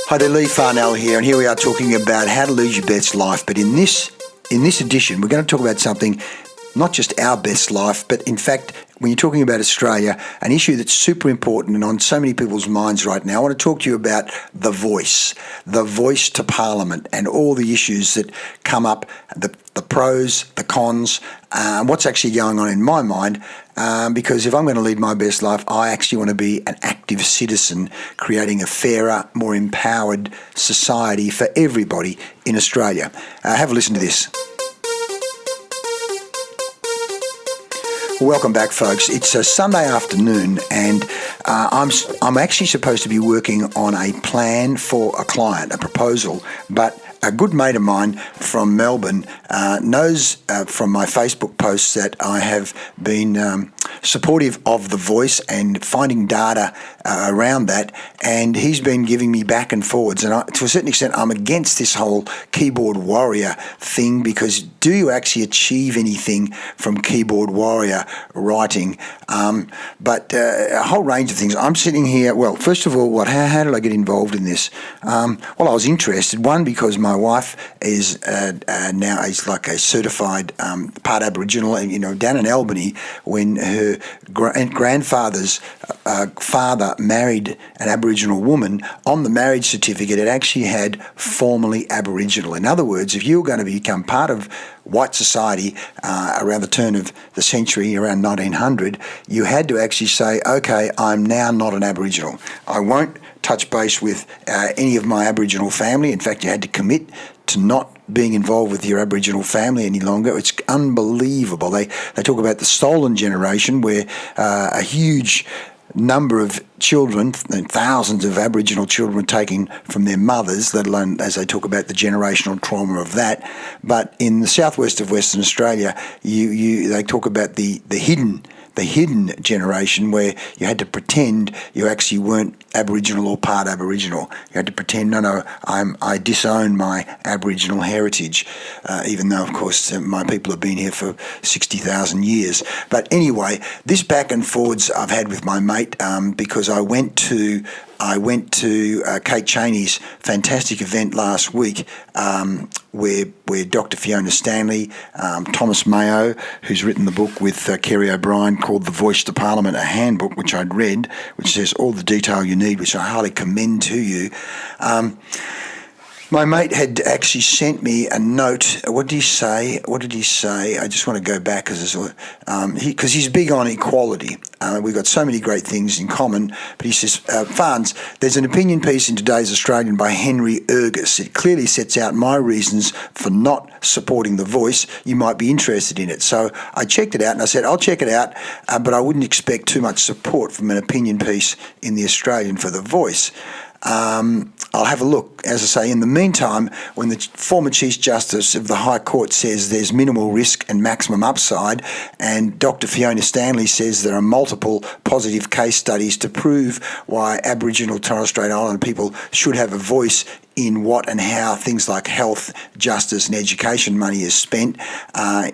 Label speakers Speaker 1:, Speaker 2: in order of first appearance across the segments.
Speaker 1: Hi there, Lee Farnell here, and here we are talking about how to lose your best life. But in this edition, we're going to talk about something, not just our best life, but in fact, when you're talking about Australia, an issue that's super important and on so many people's minds right now. I want to talk to you about the voice to Parliament, and all the issues that come up, the pros, the cons, what's actually going on in my mind. Because if I'm going to lead my best life, I actually want to be an active citizen, creating a fairer, more empowered society for everybody in Australia. Have a listen to this. Welcome back, folks. It's a Sunday afternoon, and I'm actually supposed to be working on a plan for a client, a proposal, but a good mate of mine from Melbourne knows from my Facebook posts that I have been supportive of the voice and finding data around that, and he's been giving me back and forwards. And to a certain extent, I'm against this whole keyboard warrior thing, because do you actually achieve anything from keyboard warrior writing? But a whole range of things. I'm sitting here. Well, first of all, how did I get involved in this? Well, I was interested. One, because my wife is now is like a certified part Aboriginal, and down in Albany, when her grandfather's father married an Aboriginal woman, on the marriage certificate it actually had formerly Aboriginal. In other words, if you were going to become part of white society around the turn of the century, around 1900, you had to actually say, okay, I'm now not an Aboriginal. I won't touch base with any of my Aboriginal family. In fact, you had to commit to not being involved with your Aboriginal family any longer. It's unbelievable. They talk about the stolen generation, where a huge number of children, thousands of Aboriginal children, were taken from their mothers, let alone as they talk about the generational trauma of that. But in the southwest of Western Australia, they talk about the hidden generation, where you had to pretend you actually weren't Aboriginal or part Aboriginal. You had to pretend, no, I disown my Aboriginal heritage, even though, of course, my people have been here for 60,000 years. But anyway, this back and forwards I've had with my mate, because I went to Kate Cheney's fantastic event last week, where Dr. Fiona Stanley, Thomas Mayo, who's written the book with Kerry O'Brien called The Voice to Parliament, a handbook which I'd read, which says all the detail you need, which I highly commend to you. My mate had actually sent me a note. What did he say? I just want to go back, because he's big on equality. We've got so many great things in common. But he says, Farns, there's an opinion piece in today's Australian by Henry Ergus. It clearly sets out my reasons for not supporting the voice. You might be interested in it. So I checked it out, and I said, I'll check it out, but I wouldn't expect too much support from an opinion piece in the Australian for the voice. I'll have a look. As I say, in the meantime, when the former Chief Justice of the High Court says there's minimal risk and maximum upside, and Dr. Fiona Stanley says there are multiple positive case studies to prove why Aboriginal Torres Strait Islander people should have a voice in what and how things like health, justice and education money is spent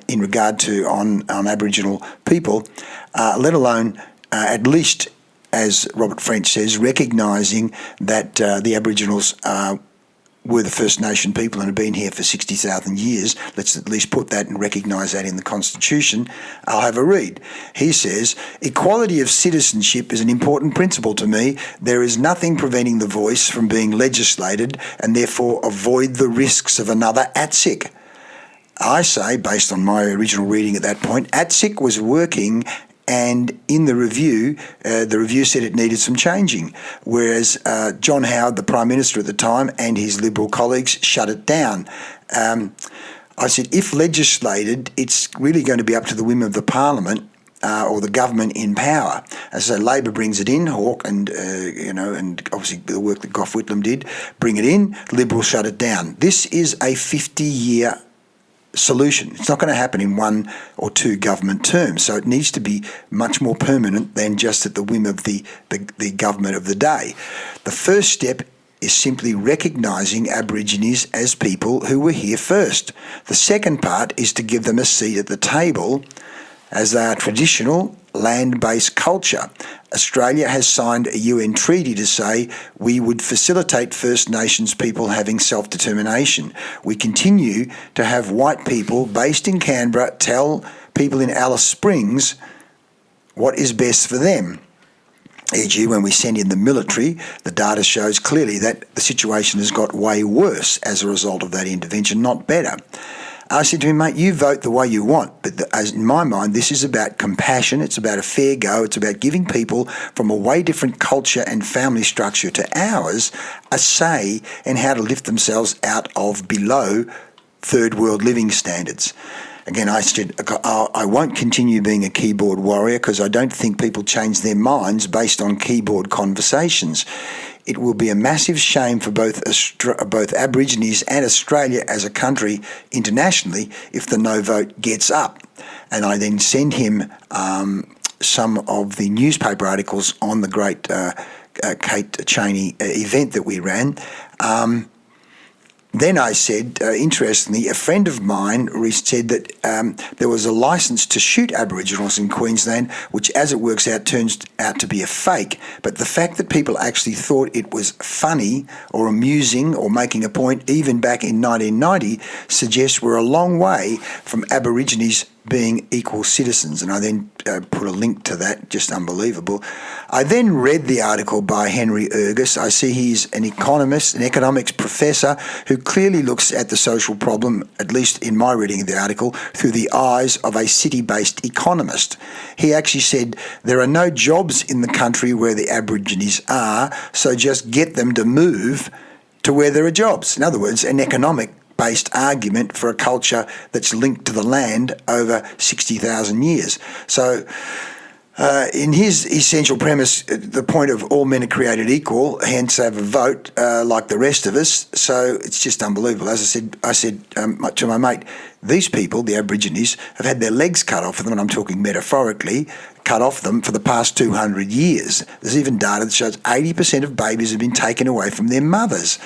Speaker 1: in regard to on Aboriginal people, let alone at least, as Robert French says, recognising that the Aboriginals were the First Nation people and have been here for 60,000 years. Let's at least put that and recognise that in the Constitution. I'll have a read. He says, equality of citizenship is an important principle to me. There is nothing preventing the voice from being legislated, and therefore avoid the risks of another ATSIC. I say, based on my original reading at that point, ATSIC was working, and in the review said it needed some changing, whereas John Howard, the Prime Minister at the time, and his Liberal colleagues shut it down. I said, if legislated, it's really going to be up to the whim of the Parliament or the government in power. As I say, Labor brings it in, Hawke and obviously the work that Gough Whitlam did, bring it in, Liberals shut it down. This is a 50-year solution. It's not going to happen in one or two government terms, so it needs to be much more permanent than just at the whim of the government of the day. The first step is simply recognising Aborigines as people who were here first. The second part is to give them a seat at the table, as they are traditional land-based culture. Australia has signed a UN treaty to say we would facilitate First Nations people having self-determination. We continue to have white people based in Canberra tell people in Alice Springs what is best for them. E.g., when we send in the military, the data shows clearly that the situation has got way worse as a result of that intervention, not better. I said to him, mate, you vote the way you want, but in my mind, this is about compassion, it's about a fair go, it's about giving people from a way different culture and family structure to ours a say in how to lift themselves out of below third world living standards. Again, I said, I won't continue being a keyboard warrior because I don't think people change their minds based on keyboard conversations. It will be a massive shame for both Aborigines and Australia as a country internationally if the no vote gets up. And I then send him some of the newspaper articles on the great Kate Cheney event that we ran. Then I said, interestingly, a friend of mine said that there was a licence to shoot Aboriginals in Queensland, which, as it works out, turns out to be a fake. But the fact that people actually thought it was funny or amusing or making a point, even back in 1990, suggests we're a long way from Aborigines being equal citizens. And I then put a link to that, just unbelievable. I then read the article by Henry Ergus. I see he's an economist, an economics professor, who clearly looks at the social problem, at least in my reading of the article, through the eyes of a city-based economist. He actually said, there are no jobs in the country where the Aborigines are, so just get them to move to where there are jobs. In other words, an economic-based argument for a culture that's linked to the land over 60,000 years. So in his essential premise, the point of all men are created equal, hence have a vote like the rest of us. So it's just unbelievable. As I said to my mate, these people, the Aborigines, have had their legs cut off of them, and I'm talking metaphorically, cut off them for the past 200 years. There's even data that shows 80% of babies have been taken away from their mothers.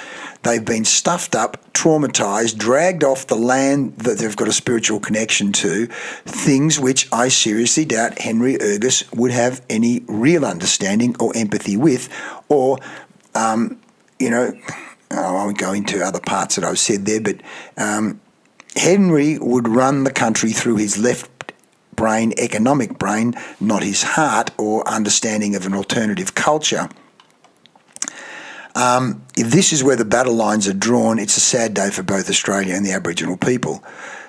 Speaker 1: They've been stuffed up, traumatised, dragged off the land that they've got a spiritual connection to, things which I seriously doubt Henry Ergus would have any real understanding or empathy with, or, I won't go into other parts that I've said there, but Henry would run the country through his left brain, economic brain, not his heart or understanding of an alternative culture. If this is where the battle lines are drawn, it's a sad day for both Australia and the Aboriginal people.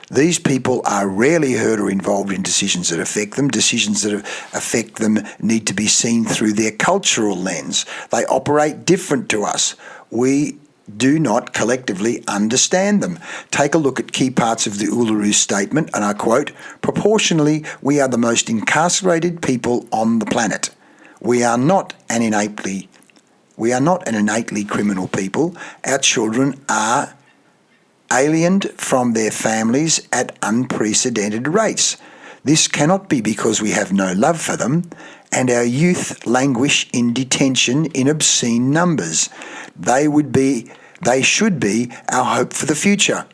Speaker 1: These people are rarely heard or involved in decisions that affect them. Decisions that affect them need to be seen through their cultural lens. They operate different to us. We do not collectively understand them. Take a look at key parts of the Uluru Statement, and I quote, "Proportionally, we are the most incarcerated people on the planet. We are not an innately criminal people. Our children are aliened from their families at unprecedented rates. This cannot be because we have no love for them, and our youth languish in detention in obscene numbers. They should be our hope for the future.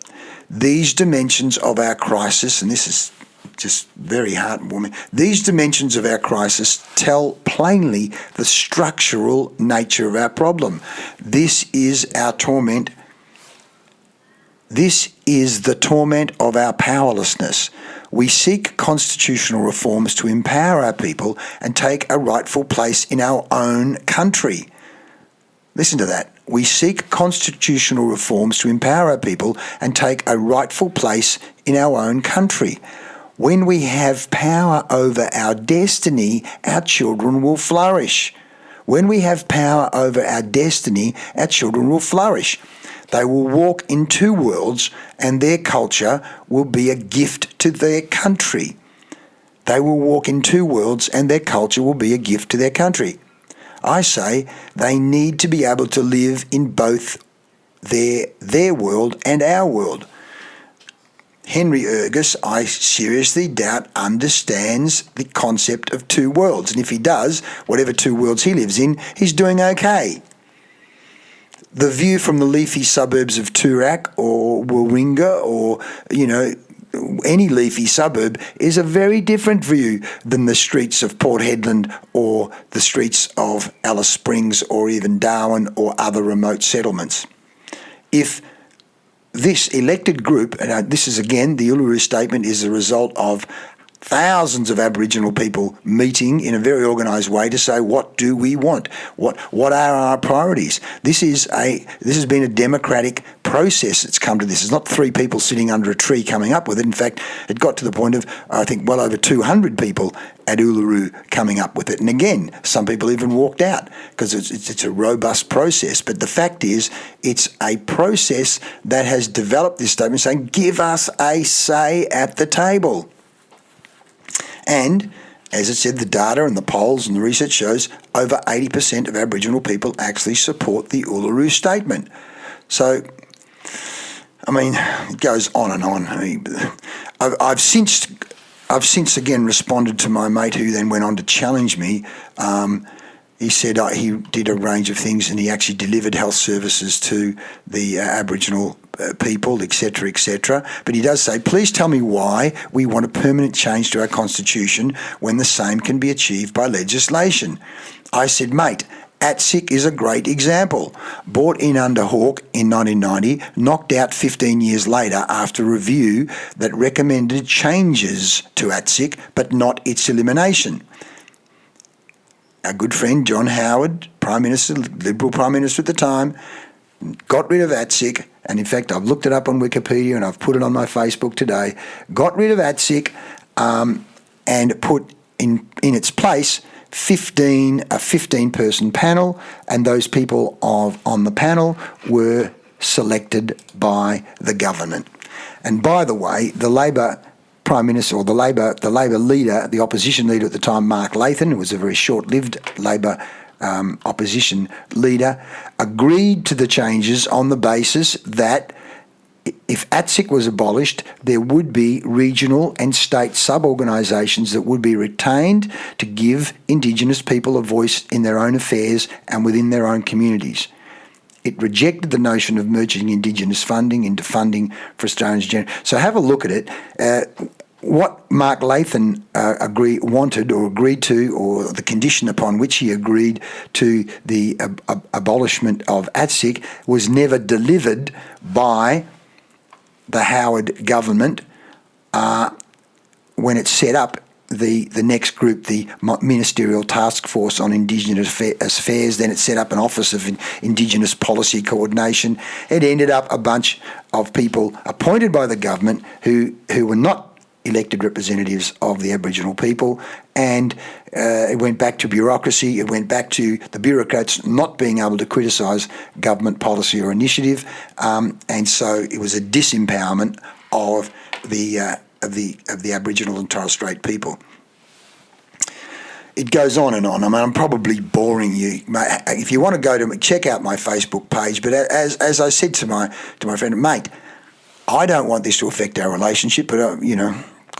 Speaker 1: These dimensions of our crisis," and this is just very heartwarming, "these dimensions of our crisis tell plainly the structural nature of our problem. This is our torment. This is the torment of our powerlessness. We seek constitutional reforms to empower our people and take a rightful place in our own country." Listen to that. We seek constitutional reforms to empower our people and take a rightful place in our own country. When we have power over our destiny, our children will flourish. When we have power over our destiny, our children will flourish. They will walk in two worlds, and their culture will be a gift to their country. They will walk in two worlds, and their culture will be a gift to their country. I say they need to be able to live in both their world and our world. Henry Ergus, I seriously doubt, understands the concept of two worlds. And if he does, whatever two worlds he lives in, he's doing okay. The view from the leafy suburbs of Toorak or Warringah or, any leafy suburb is a very different view than the streets of Port Hedland or the streets of Alice Springs or even Darwin or other remote settlements. If this elected group, and this is again, the Uluru Statement is a result of thousands of Aboriginal people meeting in a very organised way to say, what do we want? What are our priorities? This has been a democratic process that's come to this. It's not three people sitting under a tree coming up with it. In fact, it got to the point of, I think, well over 200 people at Uluru coming up with it. And again, some people even walked out because it's a robust process. But the fact is, it's a process that has developed this statement saying, give us a say at the table. And, as I said, the data and the polls and the research shows over 80% of Aboriginal people actually support the Uluru Statement. So, I mean, it goes on and on. I mean, I've since again responded to my mate who then went on to challenge me. He said he did a range of things and he actually delivered health services to the Aboriginal people, etc., etc. But he does say, please tell me why we want a permanent change to our constitution when the same can be achieved by legislation. I said, mate, ATSIC is a great example. Brought in under Hawke in 1990, knocked out 15 years later after review that recommended changes to ATSIC but not its elimination. Our good friend John Howard, Prime Minister, Liberal Prime Minister at the time, got rid of ATSIC, and in fact I've looked it up on Wikipedia and I've put it on my Facebook today, got rid of ATSIC and put in its place a 15-person panel, and those people on the panel were selected by the government. And by the way, the Labor Prime Minister, or the Labor leader, the opposition leader at the time, Mark Latham, who was a very short-lived Labor opposition leader, agreed to the changes on the basis that if ATSIC was abolished, there would be regional and state sub-organisations that would be retained to give Indigenous people a voice in their own affairs and within their own communities. It rejected the notion of merging Indigenous funding into funding for Australians generally. So have a look at it. What Mark Latham agreed to, or the condition upon which he agreed to the abolishment of ATSIC, was never delivered by the Howard government when it set up the next group, the Ministerial Task Force on Indigenous Affairs. Then it set up an Office of Indigenous Policy Coordination. It ended up a bunch of people appointed by the government who were not elected representatives of the Aboriginal people, and it went back to bureaucracy. It went back to the bureaucrats not being able to criticise government policy or initiative, and so it was a disempowerment of the Aboriginal and Torres Strait people. It goes on and on. I mean, I'm probably boring you. If you want to go to check out my Facebook page, but as I said to my friend, mate, I don't want this to affect our relationship, but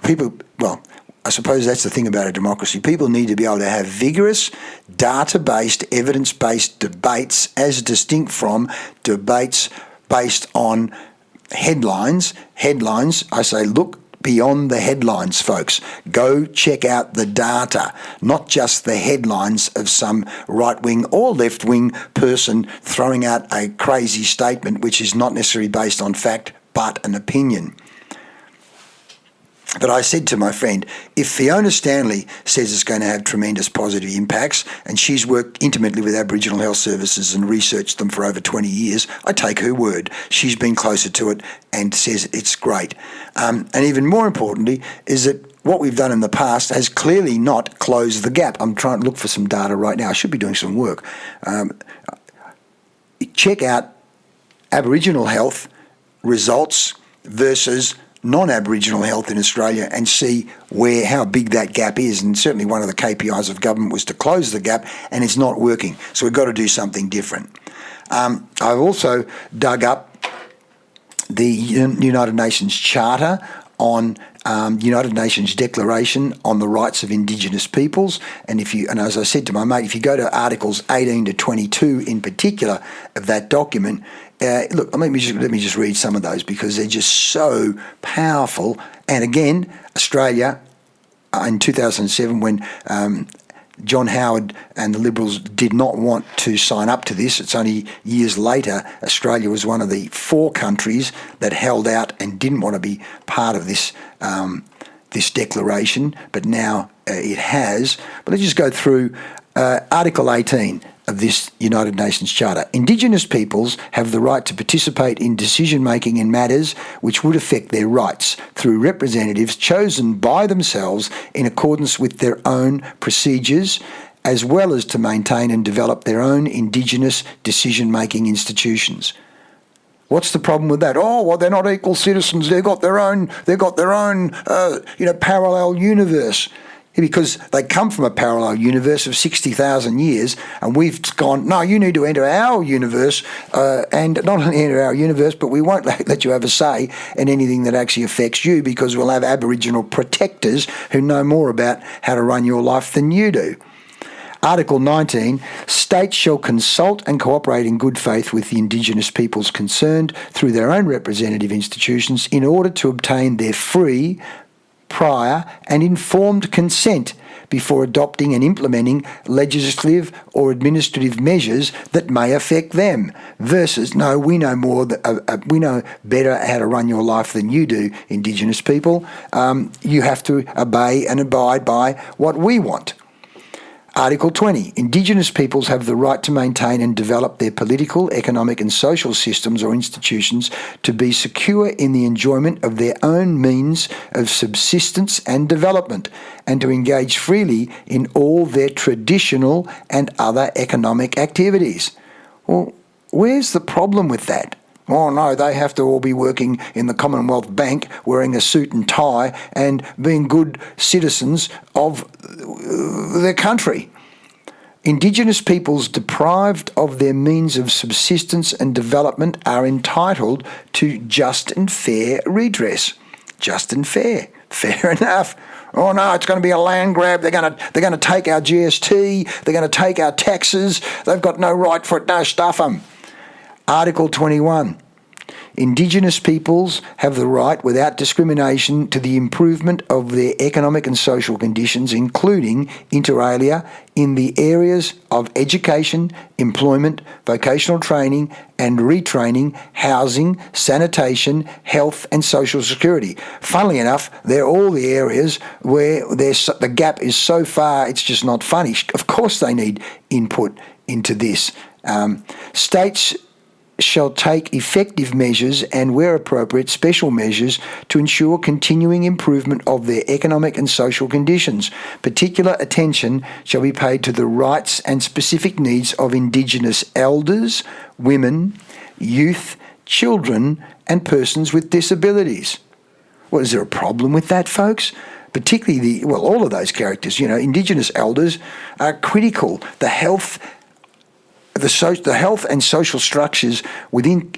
Speaker 1: people. Well, I suppose that's the thing about a democracy. People need to be able to have vigorous, data-based, evidence-based debates, as distinct from debates based on headlines. Headlines, I say, look beyond the headlines, folks. Go check out the data, not just the headlines of some right-wing or left-wing person throwing out a crazy statement which is not necessarily based on fact but an opinion. But I said to my friend, if Fiona Stanley says it's going to have tremendous positive impacts, and she's worked intimately with Aboriginal health services and researched them for over 20 years, I take her word. She's been closer to it and says it's great. And even more importantly is that what we've done in the past has clearly not closed the gap. I'm trying to look for some data right now. I should be doing some work. Check out Aboriginal health results versus non-Aboriginal health in Australia and see how big that gap is. And certainly one of the KPIs of government was to close the gap, and it's not working. So we've got to do something different. I've also dug up the United Nations Charter on United Nations Declaration on the Rights of Indigenous Peoples, and as I said to my mate, if you go to Articles 18 to 22 in particular of that document, look, let me just read some of those because they're just so powerful. And again, Australia in 2007, when John Howard and the Liberals did not want to sign up to this. It's only years later, Australia was one of the 4 countries that held out and didn't want to be part of this this declaration, but now it has. But let's just go through Article 18 of this United Nations Charter. Indigenous peoples have the right to participate in decision-making in matters which would affect their rights through representatives chosen by themselves in accordance with their own procedures, as well as to maintain and develop their own Indigenous decision-making institutions. What's the problem with that? Oh, well, they're not equal citizens. They've got their own parallel universe. Because they come from a parallel universe of 60,000 years, and we've gone, no, you need to enter our universe, and not only enter our universe, but we won't let you have a say in anything that actually affects you, because we'll have Aboriginal protectors who know more about how to run your life than you do. Article 19, states shall consult and cooperate in good faith with the Indigenous peoples concerned through their own representative institutions in order to obtain their free, prior and informed consent before adopting and implementing legislative or administrative measures that may affect them, versus, no, we know more, we know better how to run your life than you do, Indigenous people. You have to obey and abide by what we want. Article 20. Indigenous peoples have the right to maintain and develop their political, economic and social systems or institutions to be secure in the enjoyment of their own means of subsistence and development, and to engage freely in all their traditional and other economic activities. Well, where's the problem with that? Oh no, they have to all be working in the Commonwealth Bank, wearing a suit and tie and being good citizens of their country. Indigenous peoples deprived of their means of subsistence and development are entitled to just and fair redress. Just and fair. Fair enough. Oh no, it's going to be a land grab. They're going to take our GST. They're going to take our taxes. They've got no right for it. No, stuff them. Article 21. Indigenous peoples have the right, without discrimination, to the improvement of their economic and social conditions, including, inter alia, in the areas of education, employment, vocational training and retraining, housing, sanitation, health and social security. Funnily enough, they're all the areas where the gap is so far it's just not funny. Of course they need input into this. States shall take effective measures and, where appropriate, special measures to ensure continuing improvement of their economic and social conditions. Particular attention shall be paid to the rights and specific needs of Indigenous elders, women, youth, children, and persons with disabilities. Well, is there a problem with that, folks? Particularly all of those characters. Indigenous elders are critical. The health and social structures within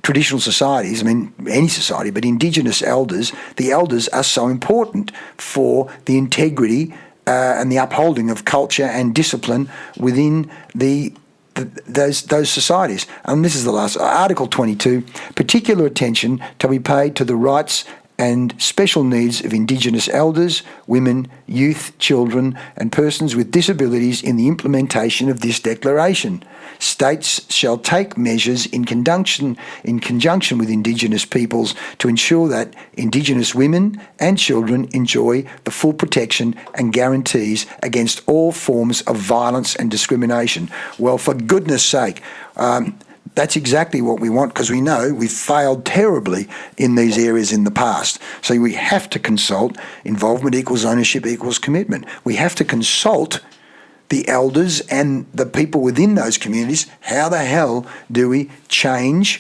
Speaker 1: traditional societies, any society, but Indigenous elders, the elders are so important for the integrity and the upholding of culture and discipline within those societies. And this is the last, Article 22, particular attention to be paid to the rights and special needs of Indigenous elders, women, youth, children, and persons with disabilities in the implementation of this declaration. States shall take measures in conjunction with Indigenous peoples to ensure that Indigenous women and children enjoy the full protection and guarantees against all forms of violence and discrimination. Well, for goodness sake, that's exactly what we want, because we know we've failed terribly in these areas in the past. So we have to consult. Involvement equals ownership equals commitment. We have to consult the elders and the people within those communities. How the hell do we change,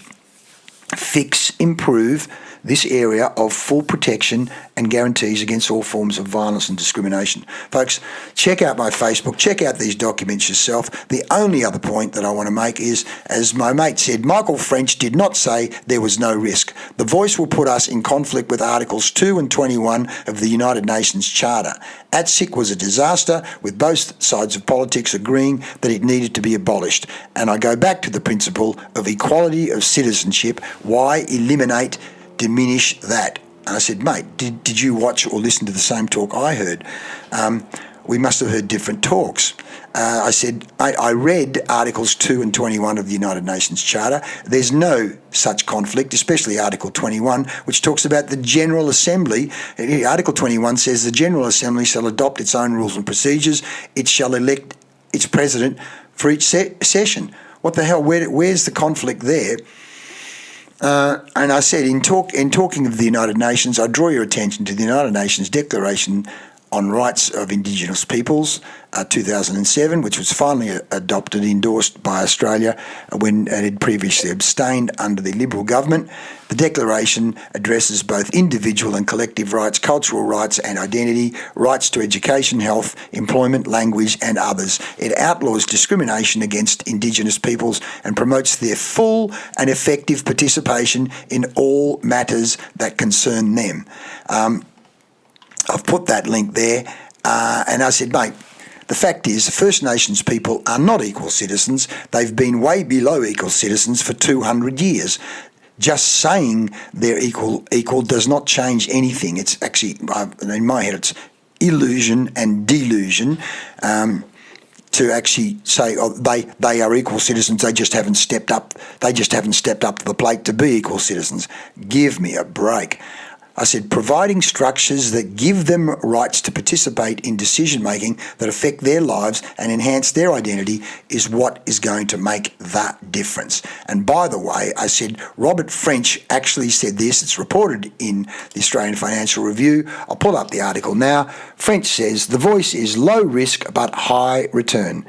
Speaker 1: fix, improve this area of full protection and guarantees against all forms of violence and discrimination. Folks, check out my Facebook, check out these documents yourself. The only other point that I want to make is, as my mate said, Michael French did not say there was no risk. The voice will put us in conflict with Articles 2 and 21 of the United Nations Charter. ATSIC was a disaster, with both sides of politics agreeing that it needed to be abolished. And I go back to the principle of equality of citizenship. Why eliminate, diminish that? And I said, mate, did you watch or listen to the same talk I heard? We must have heard different talks. I said, I read Articles 2 and 21 of the United Nations Charter. There's no such conflict, especially Article 21, which talks about the General Assembly. Article 21 says the General Assembly shall adopt its own rules and procedures. It shall elect its president for each session. What the hell? Where's the conflict there? And I said, in talking of the United Nations, I draw your attention to the United Nations Declaration on Rights of Indigenous Peoples, 2007, which was finally adopted, endorsed by Australia when it had previously abstained under the Liberal government. The Declaration addresses both individual and collective rights, cultural rights and identity, rights to education, health, employment, language and others. It outlaws discrimination against Indigenous peoples and promotes their full and effective participation in all matters that concern them. I've put that link there, and I said, mate, the fact is First Nations people are not equal citizens. They've been way below equal citizens for 200 years. Just saying they're equal does not change anything. It's actually, in my head, it's illusion and delusion to actually say, oh, they are equal citizens. They just haven't stepped up. They just haven't stepped up to the plate to be equal citizens. Give me a break. I said, providing structures that give them rights to participate in decision-making that affect their lives and enhance their identity is what is going to make that difference. And by the way, I said, Robert French actually said this. It's reported in the Australian Financial Review. I'll pull up the article now. French says, the voice is low risk but high return.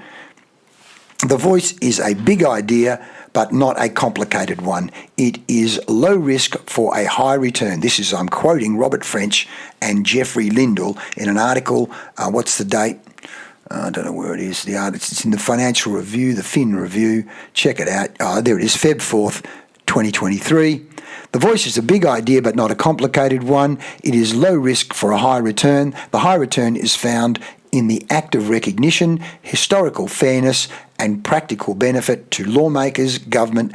Speaker 1: The voice is a big idea, but not a complicated one. It is low risk for a high return. This is, I'm quoting Robert French and Jeffrey Lindell in an article. What's the date? I don't know where it is. It's in the Financial Review, the Fin Review. Check it out. There it is, Feb 4th, 2023. The voice is a big idea, but not a complicated one. It is low risk for a high return. The high return is found in the act of recognition, historical fairness and practical benefit to lawmakers, government,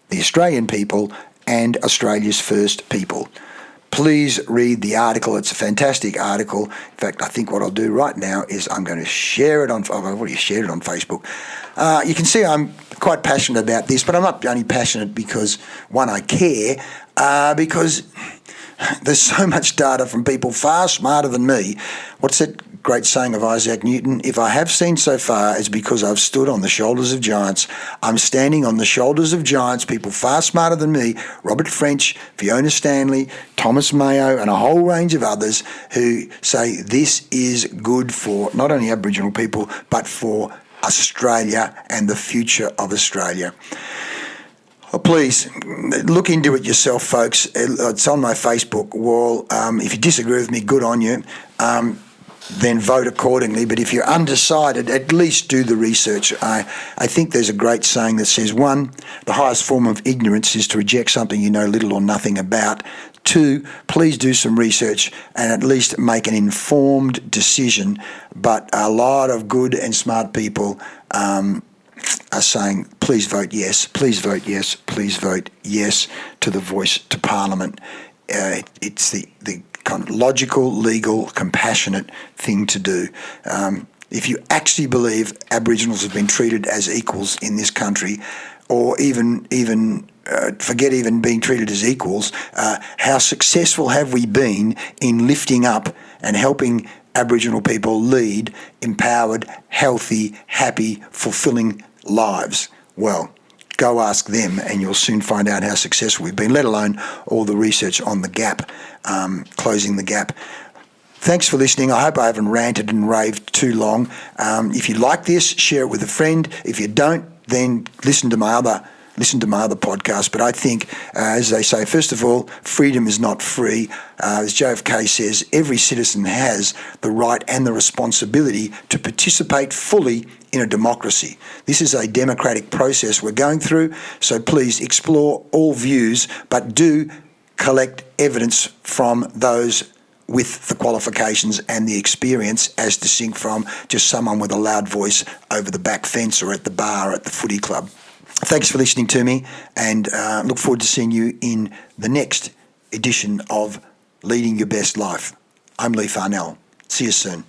Speaker 1: the Australian people and Australia's first people. Please read the article. It's a fantastic article. In fact, I think what I'll do right now is I'm going to share it on, I've already shared it on Facebook. You can see I'm quite passionate about this, but I'm not only passionate because, one, I care, because there's so much data from people far smarter than me. What's that great saying of Isaac Newton? If I have seen so far, it's because I've stood on the shoulders of giants. I'm standing on the shoulders of giants, people far smarter than me, Robert French, Fiona Stanley, Thomas Mayo, and a whole range of others who say this is good for not only Aboriginal people, but for Australia and the future of Australia. Oh, please, look into it yourself, folks. It's on my Facebook wall. If you disagree with me, good on you. Then vote accordingly. But if you're undecided, at least do the research. I think there's a great saying that says, 1, the highest form of ignorance is to reject something you know little or nothing about. 2, please do some research and at least make an informed decision. But a lot of good and smart people are saying, please vote yes, please vote yes, please vote yes to the voice to Parliament. It's the kind of logical, legal, compassionate thing to do. If you actually believe Aboriginals have been treated as equals in this country, or even forget even being treated as equals, how successful have we been in lifting up and helping Aboriginal people lead empowered, healthy, happy, fulfilling lives? Well, go ask them and you'll soon find out how successful we've been, let alone all the research on the gap, closing the gap. Thanks for listening. I hope I haven't ranted and raved too long. If you like this, share it with a friend. If you don't, then listen to my other listen to my other podcasts. But I think, as they say, first of all, freedom is not free. As JFK says, every citizen has the right and the responsibility to participate fully in a democracy. This is a democratic process we're going through, so please explore all views, but do collect evidence from those with the qualifications and the experience, as distinct from just someone with a loud voice over the back fence or at the bar or at the footy club. Thanks for listening to me, and look forward to seeing you in the next edition of Leading Your Best Life. I'm Lee Farnell. See you soon.